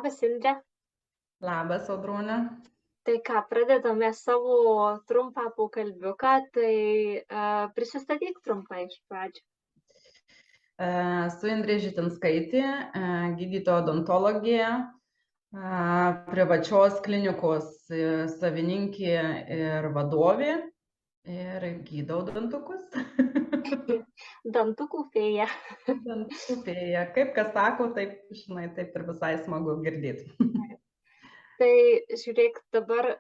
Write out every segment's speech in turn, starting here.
Labas, Indre. Labas, Audrone. Tai ką, pradedame savo trumpą pokalbiuką, tai prisistatyk trumpai iš pradžių. Esu Indrė Žitinskaitė, gydytoja odontologė, privačios klinikos savininkė ir vadovė ir gydau dantukus. Dantukų fėja. Dantukų fėja. Kaip kas sako, taip, žinai, taip ir visai smagu girdėti. Tai žiūrėk, dabar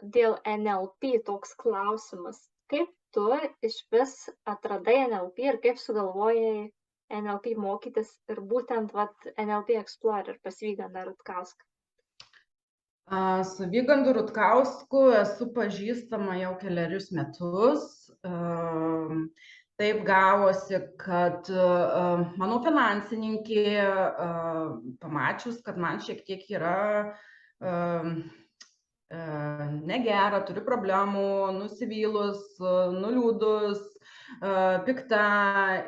dėl NLP toks klausimas. Kaip tu iš vis atradai NLP ir kaip sugalvojai NLP mokytis ir būtent NLP Explorer pas Vygandą Rutkauską? Su Vygandu Rutkausku esu pažįstama jau kelerius metus. Taip gavosi, kad mano finansininkė, pamačius, kad man šiek tiek yra negera, turiu problemų, nusivylus, nuliūdus, pikta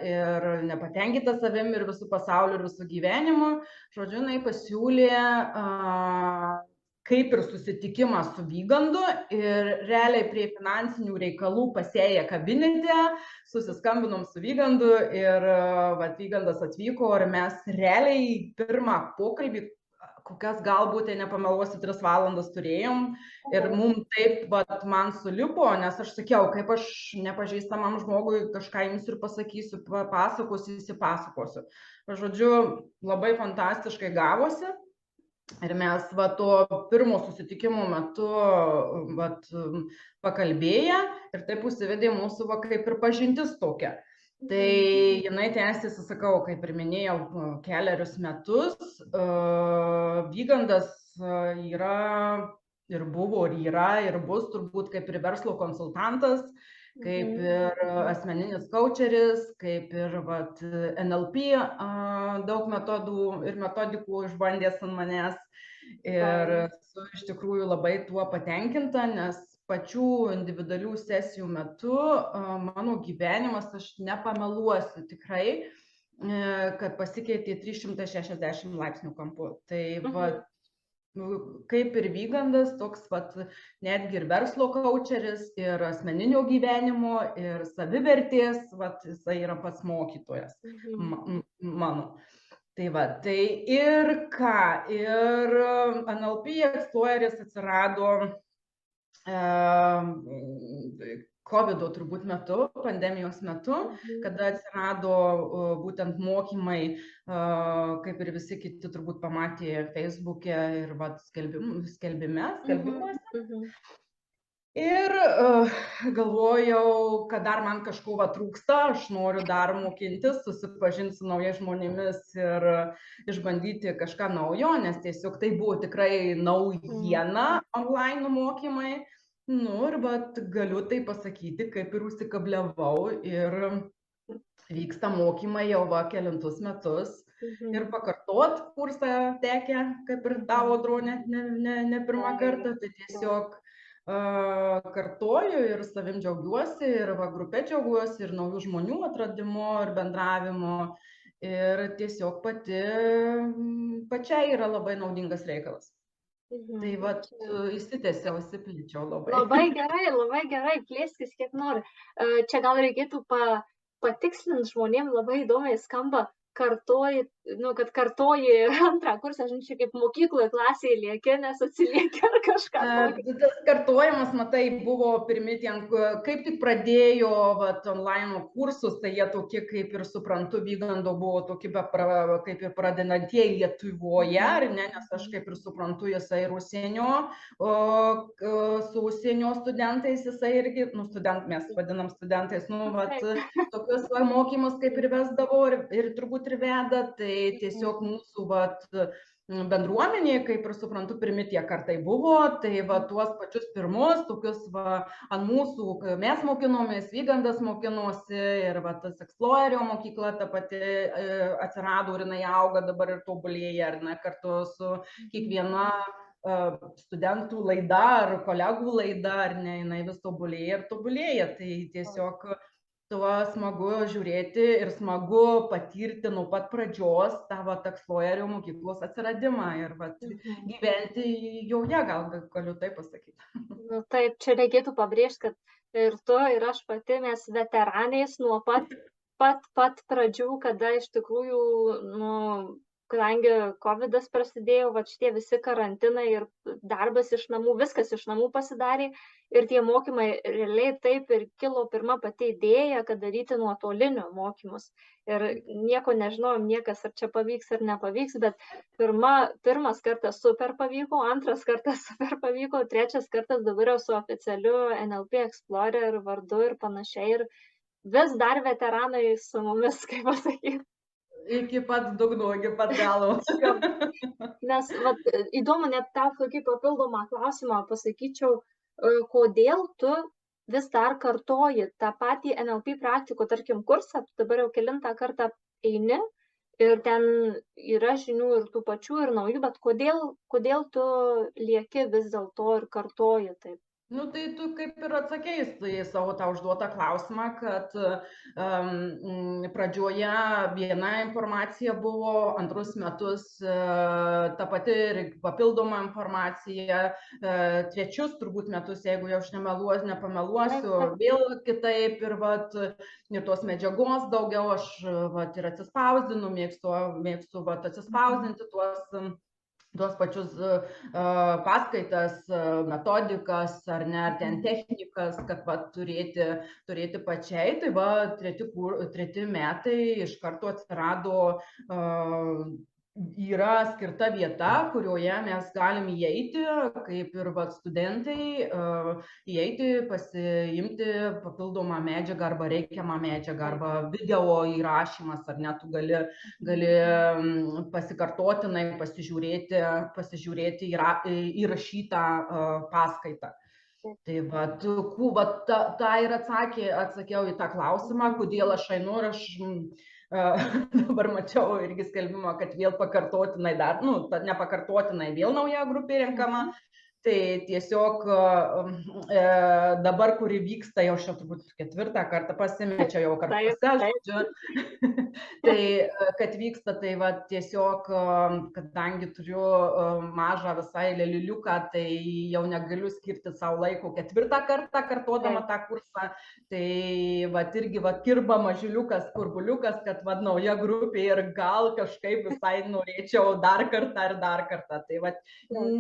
ir nepatenkinta savim ir visų pasauliu ir visų gyvenimu. Žodžiu, jinai pasiūlė kaip ir susitikimą su Vygandu ir realiai prie finansinių reikalų pas ją kabinete susiskambinom su Vygandu ir Vygandas atvyko ir mes realiai pirmą pokalbį kokias galbūt, nepameluosiu, 3 valandas turėjom ir mums taip, man sulipo, nes aš sakiau, kaip aš nepažįstamam žmogui kažką jums ir pasakysiu, papasakosiu, įsipasakosiu. Žodžiu, labai fantastiškai gavosi ir mes to pirmo susitikimo metu pakalbėję ir taip užsivedė mūsų kaip ir pažintis tokia. Tai jinai tęsiasi, sakau, kaip ir minėjau, kelerius metus. Vygandas yra ir buvo, ir yra, ir bus turbūt kaip ir verslo konsultantas, kaip ir asmeninis coacheris, kaip ir NLP daug metodų ir metodikų išbandęs ant manęs. Ir esu iš tikrųjų labai tuo patenkinta, nes pačių individualių sesijų metu mano gyvenimas, aš nepameluosiu tikrai, kad pasikeitė 360 laipsnių kampu. Tai kaip ir Vygandas, toks netgi ir verslo coacheris, ir asmeninio gyvenimo, ir savivertės, jisai yra pats mokytojas mano. Tai ir ką, ir NLP Exploreris atsirado COVID turbūt metu, pandemijos metu, kada atsirado būtent mokymai, kaip ir visi kiti turbūt pamatė Facebook'e ir skelbimuose. Ir galvojau, kad dar man kažko trūksta, aš noriu dar mokintis, susipažinti su naujais žmonėmis ir išbandyti kažką naujo, nes tiesiog tai buvo tikrai naujiena online mokymai. Ir galiu tai pasakyti, kaip ir užsikabliavau ir vyksta mokymai jau kelintus metus. Ir pakartot kursą tekę, kaip ir tavo, Audrone, ne pirmą kartą, tai tiesiog kartoju ir savim džiaugiuosi, ir grupė džiaugiuosi, ir naujų žmonių atradimu, ir bendravimu. Ir tiesiog pačiai yra labai naudingas reikalas. Tai įsitęsiau, įsiplėčiau labai. Labai gerai, plėskis kiek nori. Čia gal reikėtų patikslinti žmonėm, labai įdomiai skamba, kad kartoji antrą kursą, žinai, kaip mokykloje klasėje lieki, nes atsilieki ar kažką. Tas kartojimas, matai, buvo pirmi kaip tik pradėjo online kursus, tai jie tokie, kaip ir suprantu, Vygando buvo tokie kaip ir pradedantieji Lietuvoje, ar ne, nes aš kaip ir suprantu, jisai ir su užsienio studentais, jisai irgi, mes vadinam studentais, tokius mokymus kaip ir vesdavo ir turbūt ir veda, tai tiesiog mūsų bendruomenėje, kaip ir suprantu, pirmi tie kartai buvo, tai tuos pačius pirmus, tokius ant mūsų mes mokinomės, Vygandas mokinosi ir tas Explorerio mokykla ta pati atsirado ir jinai auga dabar ir tobulėja, ar ne, kartu su kiekviena studentų laida ar kolegų laida, ar ne, jinai vis tobulėja ir tobulėja, tai tiesiog tuo smagu žiūrėti ir smagu patirti nuo pat pradžios tą vat Explorer mokyklos atsiradimą ir vat Mhm. gyventi joje, gal galiu taip pasakyti. Nu taip, čia reikėtų pabrėžt, kad ir tu, ir aš pati mes veteranės nuo pat pradžių, kada iš tikrųjų, nu, kadangi kovidas prasidėjo, vat šitie visi karantinai ir darbas iš namų, viskas iš namų pasidarė ir tie mokymai realiai taip ir kilo pirma pati idėja, kad daryti nuotolinio mokymus. Ir nieko nežinojom niekas, ar čia pavyks ar nepavyks, bet pirmas kartas super pavyko, antras kartas super pavyko, trečias kartas dabar jau su oficialiu NLP Explorer vardu ir panašiai. Ir vis dar veteranai su mumis, kaip pasakyti. Iki pat dugno, iki pat galo. Nes vat, įdomu, net tau tokį papildomą klausimą pasakyčiau, kodėl tu vis dar kartoji tą patį NLP praktikų, tarkim, kursą, dabar jau kelintą kartą eini ir ten yra žinių ir tų pačių, ir naujų, bet kodėl tu lieki vis dėlto ir kartoji taip? Nu, tai tu kaip ir atsakei į savo tą užduotą klausimą, kad pradžioje viena informacija buvo, antrus metus ta pati ir papildoma informacija, trečius turbūt metus, jeigu jau aš nepameluosiu, vėl kitaip ir tos medžiagos daugiau, aš ir atsispausdinu, mėgstu atsispausdinti tuos pačius paskaitas, metodikas ar ne, ar ten technikas, kad turėti pačiai. Tai treti metai iš karto atsirado, yra skirta vieta, kurioje mes galim įeiti, kaip ir studentai, įeiti, pasiimti papildomą medžiagą arba reikiamą medžiagą, arba video įrašymas, ar net tu gali pasikartotinai pasižiūrėti įrašytą paskaitą. Tai tą ir atsakiau į tą klausimą, kodėl aš einu ir aš dabar mačiau irgi skelbimą, kad vėl pakartotinai nepakartotinai vėl nauja grupė renkama. Tai tiesiog dabar, kuri vyksta jau turbūt ketvirtą kartą, pasimečiau jau kartuose, žodžiu. Tai kad vyksta, tai tiesiog, kadangi turiu mažą visai leliliuką, tai jau negaliu skirti savo laiko ketvirtą kartą kartodama tą kursą. Tai irgi kirba mažiuliukas, kurbuliukas, kad nauja grupė ir gal kažkaip visai norėčiau dar kartą ir dar kartą. Tai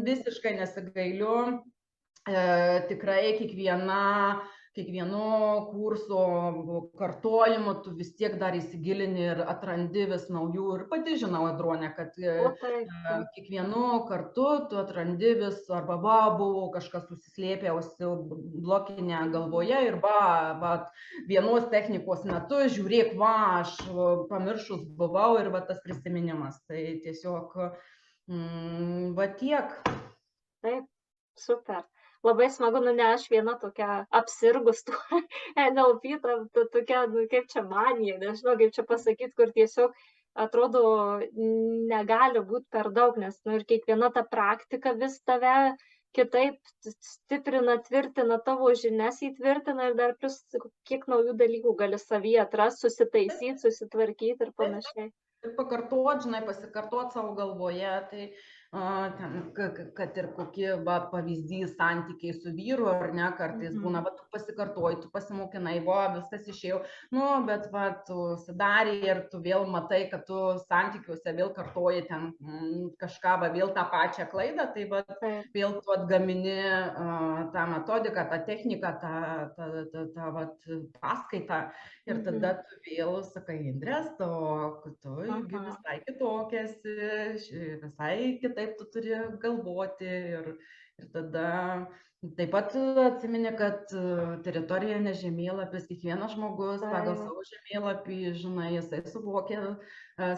visiškai nesigailiu. Tikrai kiekvieno kurso kartojimu tu vis tiek dar įsigilini ir atrandi vis naujų. Ir pati žinau, Audronė, kad kiekvienu kartu tu atrandi vis, arba buvo kažkas susislėpę blokinę galvoje ir vienos technikos metu žiūrėk, aš pamiršus buvau ir tas prisiminimas. Tai tiesiog tiek. Taip, super. Labai smagu, ne aš viena tokia apsirgus tuo NLP, tokia, kaip čia manija, nežinau, kaip čia pasakyti, kur tiesiog atrodo negali būti per daug, nes ir kiekviena ta praktika vis tave kitaip stiprina, tvirtina, tavo žinias įtvirtina ir dar plus kiek naujų dalykų gali savyje atrasti, susitaisyti, susitvarkyti ir panašiai. Ir pasikartot savo galvoje, tai kad ir kokie pavyzdys santykiai su vyru, ar ne, kartais būna, tu pasikartoji, tu pasimokinai, viskas išėjo, bet tu sudarė ir tu vėl matai, kad tu santykiuose vėl kartoji ten kažką, vėl tą pačią klaidą, tai vėl tu atgamini tą metodiką, tą techniką, tą paskaitą ir tada tu vėl sakai, Indrės, tu visai kitokias, visai kitaip tu turi galvoti ir tada taip pat atsimeni, kad teritorijinė žemėlapis, kiekvienas žmogus pagal savo žemėlapį, žinai, jisai suvokia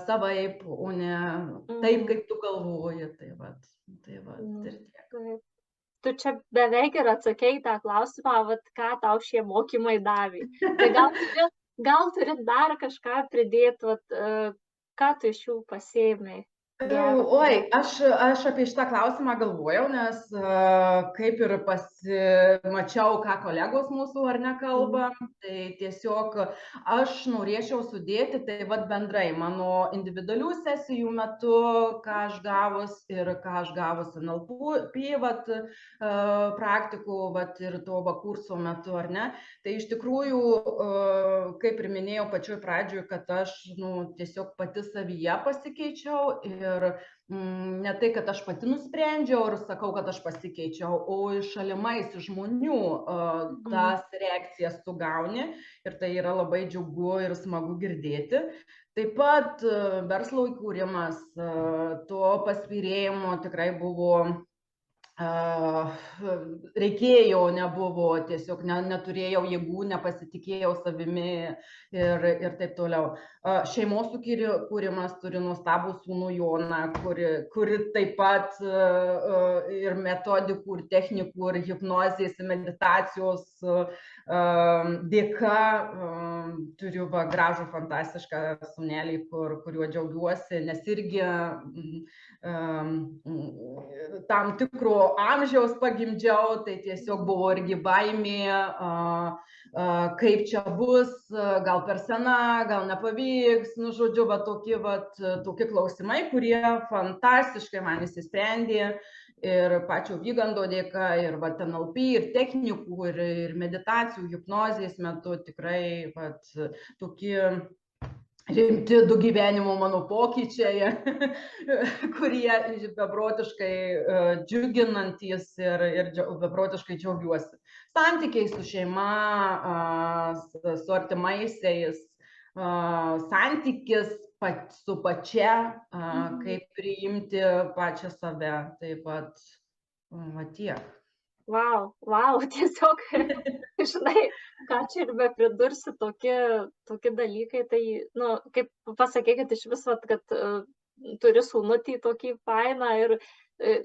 savaip, o ne taip, kaip tu galvoji. Ir tiek. Tu čia beveik ir atsakei tą klausimą, ką tau šie mokymai davė. Tai gal turi dar kažką pridėti, ką tu iš jų pasiėmei? Gero. Oi, aš apie šitą klausimą galvojau, nes kaip ir mačiau, ką kolegos mūsų ar ne kalba, tai tiesiog aš norėčiau sudėti, tai vat bendrai mano individualių sesijų metu, ką aš gavus ir ką aš gavus NLP vat praktikų vat ir to va kurso metu, ar ne. Tai iš tikrųjų, kaip ir minėjau pačioj pradžioj, kad aš tiesiog pati savyje pasikeičiau ir ne tai, kad aš pati nusprendžiau ir sakau, kad aš pasikeičiau, o iš šalimais žmonių tas reakcijas tu gauni ir tai yra labai džiugu ir smagu girdėti. Taip pat verslo įkūrimas, to paspirėjimo tikrai buvo reikėjo, nebuvo, tiesiog neturėjau jėgų, nepasitikėjau savimi ir taip toliau. Šeimos kūrimas turi nuostabų sūnų Joną, kuri taip pat ir metodikų, ir technikų, ir hipnozės, ir meditacijos dėka turiu gražų, fantastišką sūnelį, kuriuo džiaugiuosi, nes irgi tam tikro amžiaus pagimdžiau, tai tiesiog buvo irgi baimė, kaip čia bus, gal per sena, gal nepavyks, žodžiu, tokie klausimai, kurie fantastiškai man išsisprendė ir pačio Vygando dėka, ir NLP, ir technikų, ir meditacijų, hipnozės metu tikrai tokie rimti du gyvenimo mano pokyčiai, kurie beprotiškai džiuginantys ir beprotiškai džiaugiuosi. Santykiai su šeima, su artimaisiais, santykis su pačia, kaip priimti pačią save, taip pat tiek. Wow, tiesiog, žinai, ką čia ir be pridursi, tokie dalykai, tai, kaip pasakė, kad iš vis, kad turi sūnutį tokį fainą ir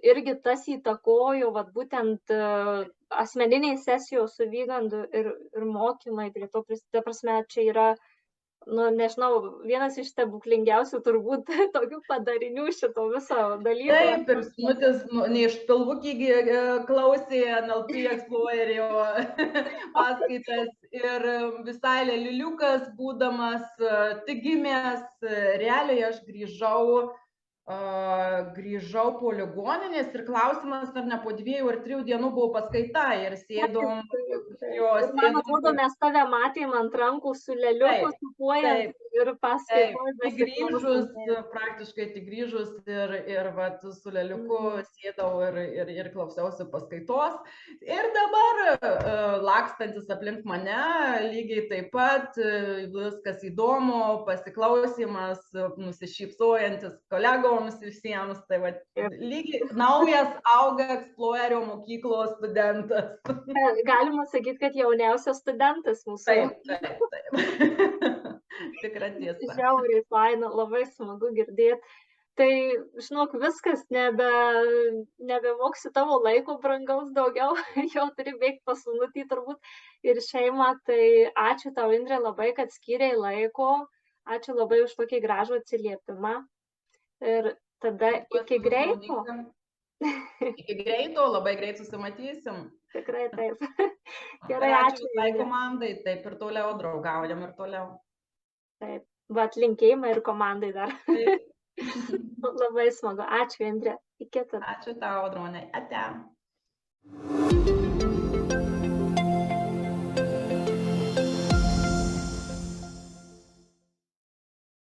irgi tas įtakojo, būtent asmeniniai sesijos su Vygandu ir mokymai, prie to, ta prasme, čia yra, nežinau, vienas iš stebuklingiausių turbūt tokių padarinių šito viso dalyko. Taip, ir sūnutis ne iš pilvukį klausė NLP Explorerio paskaitas ir visai leliukas būdamas tik gimęs, realiai aš grįžau po ligoninės ir klausimas, ar ne po 2 ar 3 dienų buvo paskaita ir sėdom. Man atrodo, mes tave matėm ant rankų su leliuku, supuojant ir paskaitoj. Praktiškai tik grįžus ir su leliuku sėdau ir klausiausi paskaitos. Ir dabar lakstantis aplink mane, lygiai taip pat, viskas įdomu, pasiklausimas, nusišypsojantis kolegoms visiems, tai lygiai naujas auga Explorerio mokyklos studentas. Galima sakyti, kad jauniausias studentas mūsų. Taip. Tikra tiesa. Žiauriai faina, labai smagu girdėti. Tai, žinok, viskas, nebemoksi tavo laiko brangaus daugiau, jau turi bėgti pas sūnutį turbūt ir šeimą. Tai ačiū tau, Indrė, labai, kad skyrei laiko. Ačiū labai už tokį gražų atsiliepimą. Ir tada iki greito. Iki greito, labai greit susimatysim. Tikrai taip. Gerai, ačiū. Tai komandai, taip ir toliau draugaujam ir toliau. Taip, linkėjimai ir komandai dar. Labai smagu. Ačiū, Indrė. Iki tada. Ačiū tau, Audronė. Ate.